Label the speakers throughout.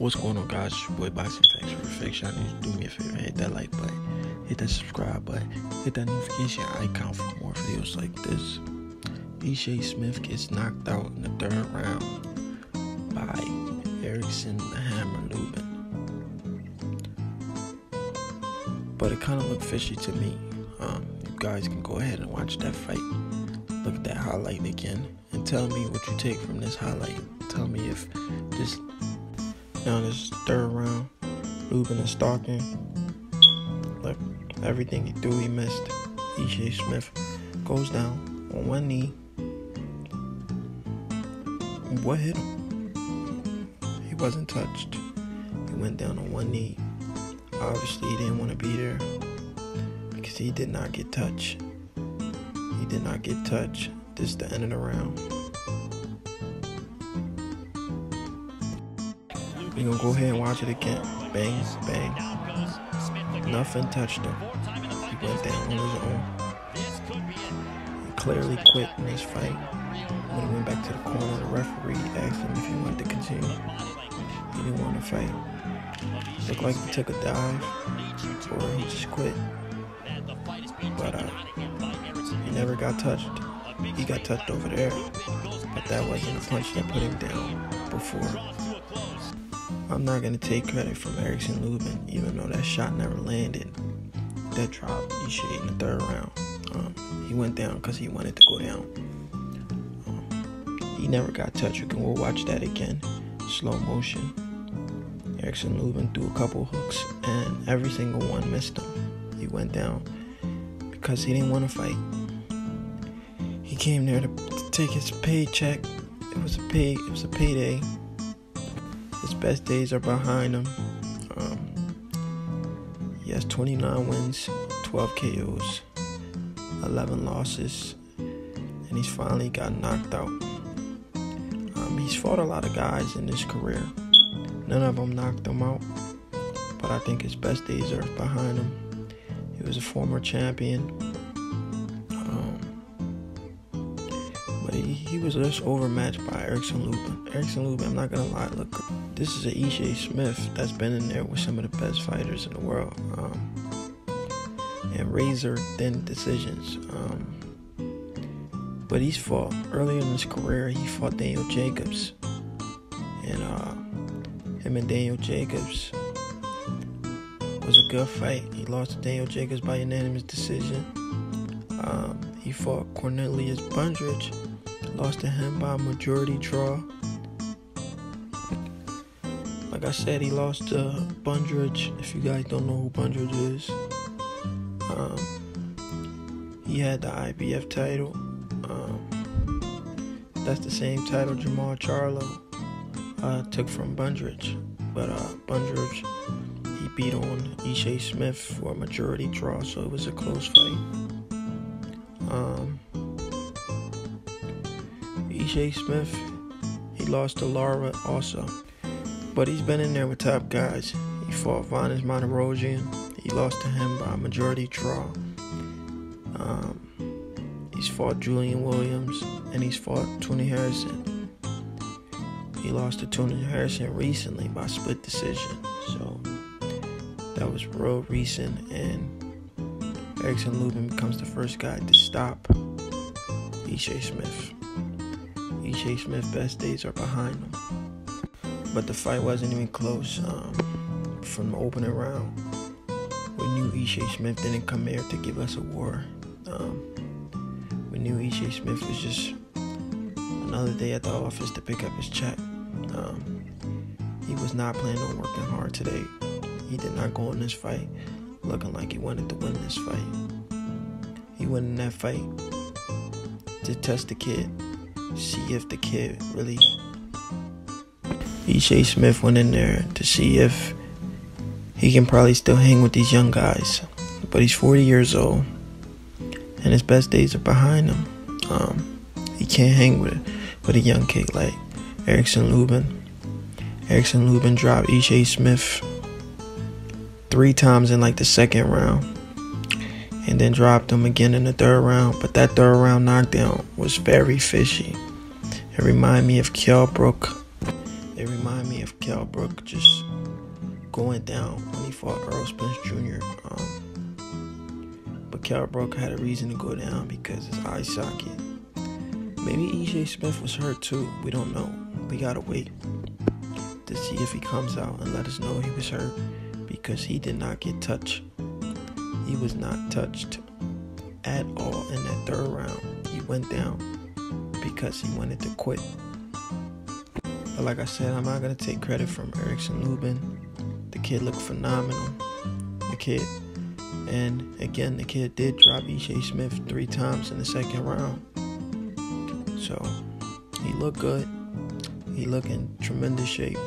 Speaker 1: What's going on, guys? It's your boy Boxing Facts for Fiction. I need you to do me a favor, hit that like button, hit that subscribe button, hit that notification icon for more videos like this. Ishe Smith gets knocked out in the third round by Erickson Lubin. But it kind of looked fishy to me. You guys can go ahead and watch that fight. Look at that highlight again and tell me what you take from this highlight. Tell me if this third round, Lubin is stalking. Look, everything he threw, he missed. Ishe Smith goes down on one knee. What hit him? He wasn't touched. He went down on one knee. Obviously, he didn't want to be there because he did not get touched. He did not get touched. This is the end of the round. We're going to go ahead and watch it again. Bang, bang. Nothing touched him. He went down on his own. He clearly quit in this fight. When he went back to the corner, the referee asked him if he wanted to continue. He didn't want to fight. Looked like he took a dive, or he just quit. But he never got touched. He got touched over there, but that wasn't a punch that put him down before. I'm not going to take credit from Erickson Lubin, even though that shot never landed. That dropped Ishe in the third round. He went down because he wanted to go down. He never got touched. You can go watch that again. Slow motion. Erickson Lubin threw a couple hooks, and every single one missed him. He went down because he didn't want to fight. He came there to take his paycheck. It was a payday. His best days are behind him. He has 29 wins, 12 KOs, 11 losses, and he's finally got knocked out. He's fought a lot of guys in his career. None of them knocked him out, but I think his best days are behind him. He was a former champion, but he was just overmatched by Erickson Lubin. Erickson Lubin, I'm not gonna lie, look, this is a Ishe Smith that's been in there with some of the best fighters in the world, and razor thin decisions. But he's fought earlier in his career. He fought Daniel Jacobs, and him and Daniel Jacobs was a good fight. He lost to Daniel Jacobs by unanimous decision. He fought Cornelius Bundridge, lost to him by majority draw. Like I said, he lost to Bundridge. If you guys don't know who Bundridge is, he had the IBF title. That's the same title Jamal Charlo took from Bundridge. But Bundridge, he beat on Ishe Smith for a majority draw, so it was a close fight. Ishe Smith, he lost to Lara also. But he's been in there with top guys. He fought Vanes Monterosian. He lost to him by a majority draw. He's fought Julian Williams, and he's fought Tony Harrison. He lost to Tony Harrison recently by split decision, so that was real recent, and Erickson Lubin becomes the first guy to stop Ishe Smith. Ishe Smith's best days are behind him, but the fight wasn't even close. From the opening round, we knew Ishe Smith didn't come here to give us a war. We knew Ishe Smith was just another day at the office to pick up his check. He was not planning on working hard today. He did not go in this fight looking like he wanted to win this fight. He went in that fight to test the kid, see if the kid really... Ishe Smith went in there to see if he can probably still hang with these young guys. But he's 40 years old, and his best days are behind him. He can't hang with a young kid like Erickson Lubin. Erickson Lubin dropped Ishe Smith 3 times in like the second round, and then dropped him again in the third round. But that third round knockdown was very fishy. It reminded me of Kell Brook. It reminded me of Kell Brook just going down when he fought Earl Spence Jr. But Kell Brook had a reason to go down because his eye socket. Maybe Ishe Smith was hurt too. We don't know. We gotta wait to see if he comes out and let us know he was hurt, because he did not get touched. He was not touched at all in that third round. He went down because he wanted to quit. But like I said, I'm not going to take credit from Erickson Lubin. The kid looked phenomenal. And again, the kid did drop Ishe Smith 3 times in the second round. So he looked good. He looked in tremendous shape.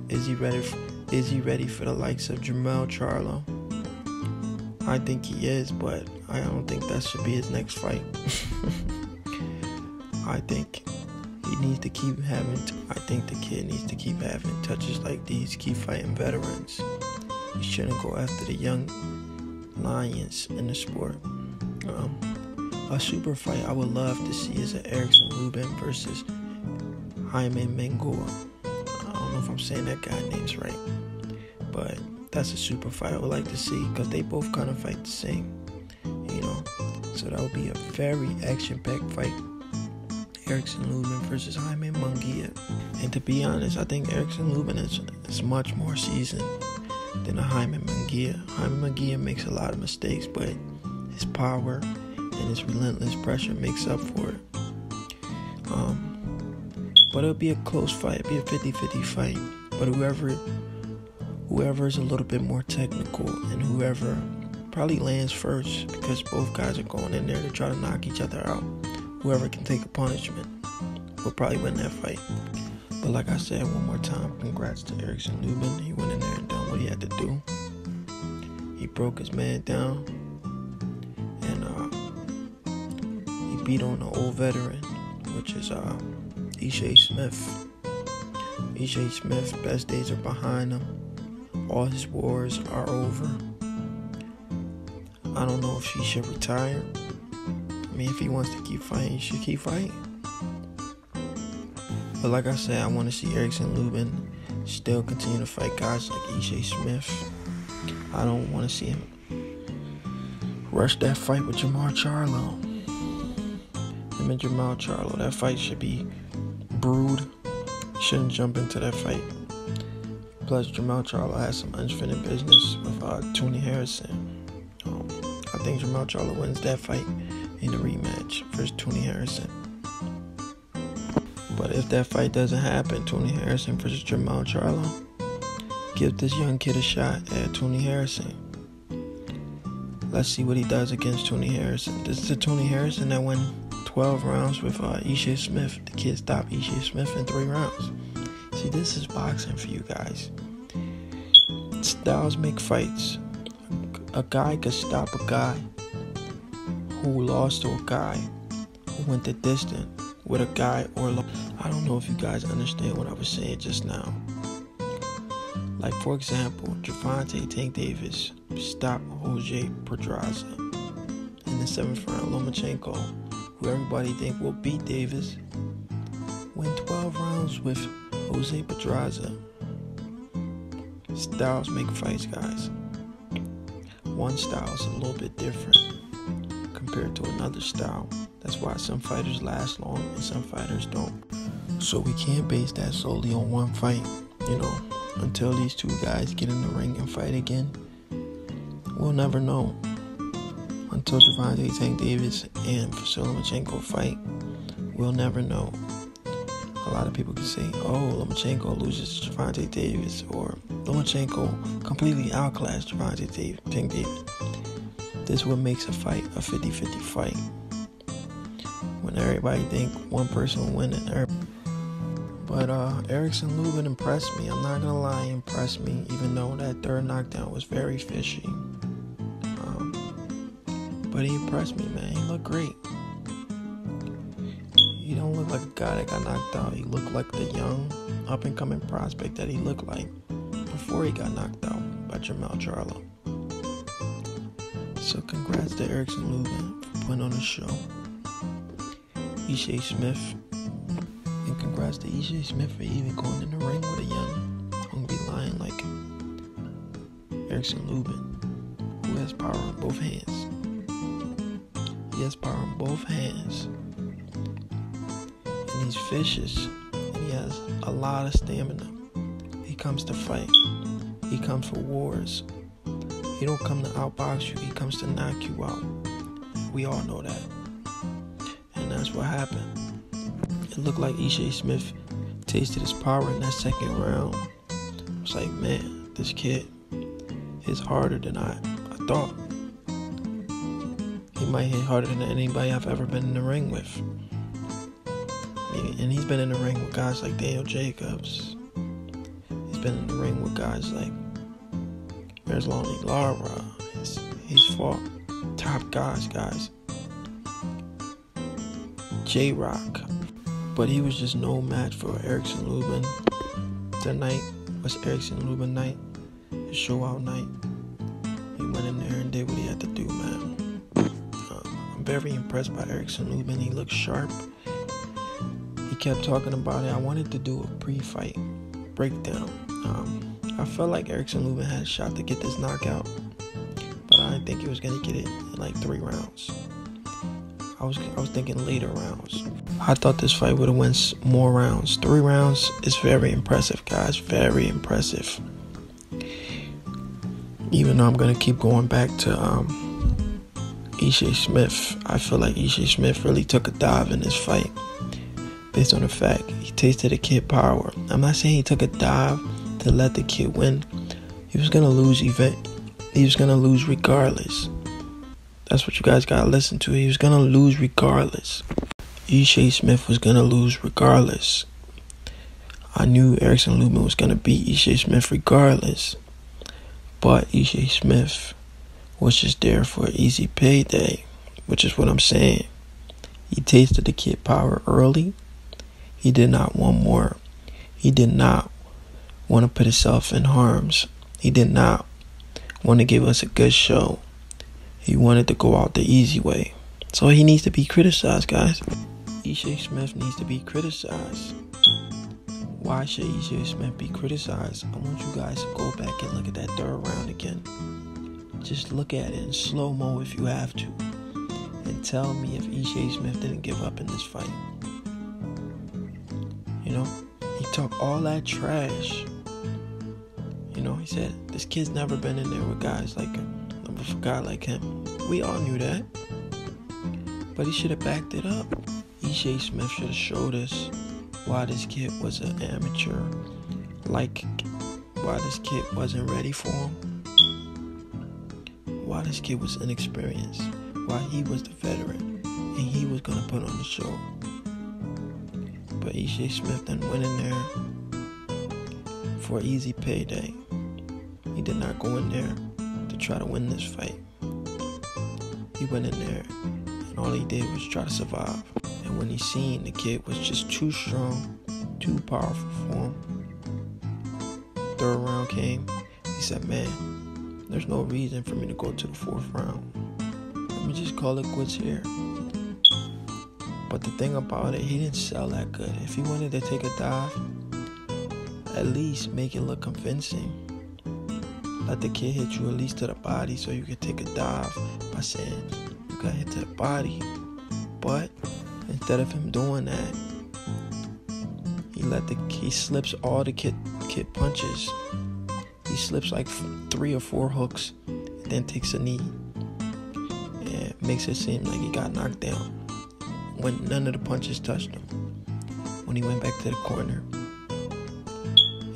Speaker 1: Is he ready for the likes of Jermell Charlo? I think he is, but I don't think that should be his next fight. I think he needs to keep having. I think the kid needs to keep having touches like these. Keep fighting veterans. He shouldn't go after the young lions in the sport. A super fight I would love to see is an Erickson Lubin versus Jaime Mengua. I don't know if I'm saying that guy's name's right, but that's a super fight I would like to see, because they both kind of fight the same, so that would be a very action-packed fight. Erickson Lubin versus Jaime Mengua. And to be honest, I think Erickson Lubin is much more seasoned than a Jaime Mengua. Jaime Mengua makes a lot of mistakes, but his power and his relentless pressure makes up for it. But it'll be a close fight. It'll be a 50-50 fight. But whoever is a little bit more technical, and whoever probably lands first, because both guys are going in there to try to knock each other out. Whoever can take a punishment will probably win that fight. But like I said one more time, congrats to Erickson Lubin. He went in there and done what he had to do. He broke his man down, and he beat on the old veteran, which is Ishe Smith. Ishe Smith, best days are behind him. All his wars are over. I don't know if he should retire. I mean, if he wants to keep fighting, he should keep fighting. But like I said, I want to see Erickson Lubin still continue to fight guys like Ishe Smith. I don't want to see him rush that fight with Jermell Charlo. Him and Jermell Charlo, that fight should be brewed. Shouldn't jump into that fight. Plus, Jermell Charlo has some unfinished business with Tony Harrison. I think Jermell Charlo wins that fight in the rematch versus Tony Harrison. But if that fight doesn't happen, Tony Harrison versus Jermell Charlo, give this young kid a shot at Tony Harrison. Let's see what he does against Tony Harrison. This is the Tony Harrison that won 12 rounds with Ishe Smith. The kid stopped Ishe Smith in 3 rounds. See, this is boxing for you guys. Styles make fights. A guy could stop a guy who lost to a guy who went the distance with a guy I don't know if you guys understand what I was saying just now. Like, for example, Gervonta Tank Davis stopped Jose Pedraza in the 7th round. Lomachenko, who everybody think will beat Davis, went 12 rounds with Jose Pedraza. Styles make fights, guys. One style is a little bit different compared to another style. That's why some fighters last long and some fighters don't. So we can't base that solely on one fight. Until these 2 guys get in the ring and fight again, we'll never know. Until Gervonta Tank Davis and Vasyl Lomachenko fight, we'll never know. A lot of people can say, Lomachenko loses to Gervonta Davis, or Lomachenko completely outclassed Gervonta Tank Davis. This is what makes a fight a 50-50 fight. When everybody think one person will win it. But Erickson Lubin impressed me. I'm not gonna lie, he impressed me, even though that third knockdown was very fishy. But he impressed me, man. He looked great. He don't look like a guy that got knocked out. He looked like the young, up-and-coming prospect that he looked like before he got knocked out by Jermell Charlo. So congrats to Erickson Lubin for putting on a show. Ishe Smith. And congrats to Ishe Smith for even going in the ring with a young Erickson Lubin, who has power in both hands. He has power in both hands. And he's vicious. And he has a lot of stamina. He comes to fight. He comes for wars. He don't come to outbox you. He comes to knock you out. We all know that. And that's what happened. It looked like Ishe Smith tasted his power in that second round. I was like, man, this kid is harder than I thought. He might hit harder than anybody I've ever been in the ring with. And he's been in the ring with guys like Daniel Jacobs. He's been in the ring with guys like Lonnie Lara. He's fought top guys. J-Rock. But he was just no match for Erickson Lubin. That night was Erickson Lubin night. His show out night. He went in there and did what he had to do, man. I'm very impressed by Erickson Lubin. He looked sharp. He kept talking about it. I wanted to do a pre-fight breakdown. I felt like Erickson Lubin had a shot to get this knockout, but I didn't think he was going to get it in like 3 rounds. I was thinking later rounds. I thought this fight would have went more rounds. 3 rounds is very impressive, guys. Very impressive. Even though I'm going to keep going back to Ishe Smith, I feel like Ishe Smith really took a dive in this fight based on the fact he tasted the kid power. I'm not saying he took a dive to let the kid win. He was going to lose He was going to lose regardless. That's what you guys got to listen to. He was going to lose regardless. Ishe Smith was going to lose regardless. I knew Erickson Lubin was going to beat Ishe Smith regardless. But Ishe Smith was just there for an easy payday, which is what I'm saying. He tasted the kid power early. He did not want more. He did not want to put himself in harms. He did not want to give us a good show. He wanted to go out the easy way. So he needs to be criticized, guys. Ishe Smith needs to be criticized. Why should Ishe Smith be criticized? I want you guys to go back and look at that 3rd round again. Just look at it in slow-mo if you have to. And tell me if Ishe Smith didn't give up in this fight. You know, he talked all that trash. You know, he said, this kid's never been in there with guys like him. With a guy like him. We all knew that. But he should have backed it up. Ishe Smith should have showed us why this kid was an amateur. Like, why this kid wasn't ready for him. Why this kid was inexperienced. Why he was the veteran. And he was going to put on the show. But Ishe Smith then went in there for an easy payday. He did not go in there to try to win this fight. He went in there and all he did was try to survive. And when he seen the kid was just too strong, too powerful for him, 3rd round came, he said, man, there's no reason for me to go to the 4th round. Let me just call it quits here. But the thing about it, he didn't sell that good. If he wanted to take a dive, at least make it look convincing. Let the kid hit you at least to the body so you could take a dive by saying you got hit to the body. But instead of him doing that, he slips all the kid punches. He slips like 3 or 4 hooks and then takes a knee. And makes it seem like he got knocked down when none of the punches touched him. When he went back to the corner,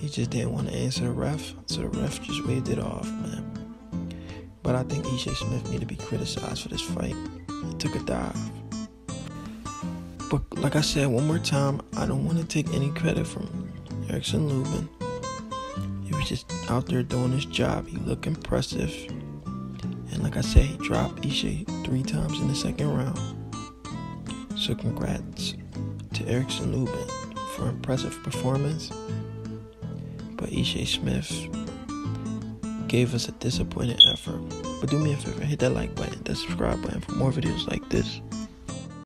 Speaker 1: he just didn't want to answer the ref, so the ref just waved it off, man. But I think Ishe Smith needed to be criticized for this fight. He took a dive. But like I said, one more time, I don't want to take any credit from Erickson Lubin. He was just out there doing his job. He looked impressive. And like I said, he dropped Ishe 3 times in the 2nd round. So congrats to Erickson Lubin for impressive performance. But Ishe Smith gave us a disappointing effort. But do me a favor, hit that like button, that subscribe button for more videos like this.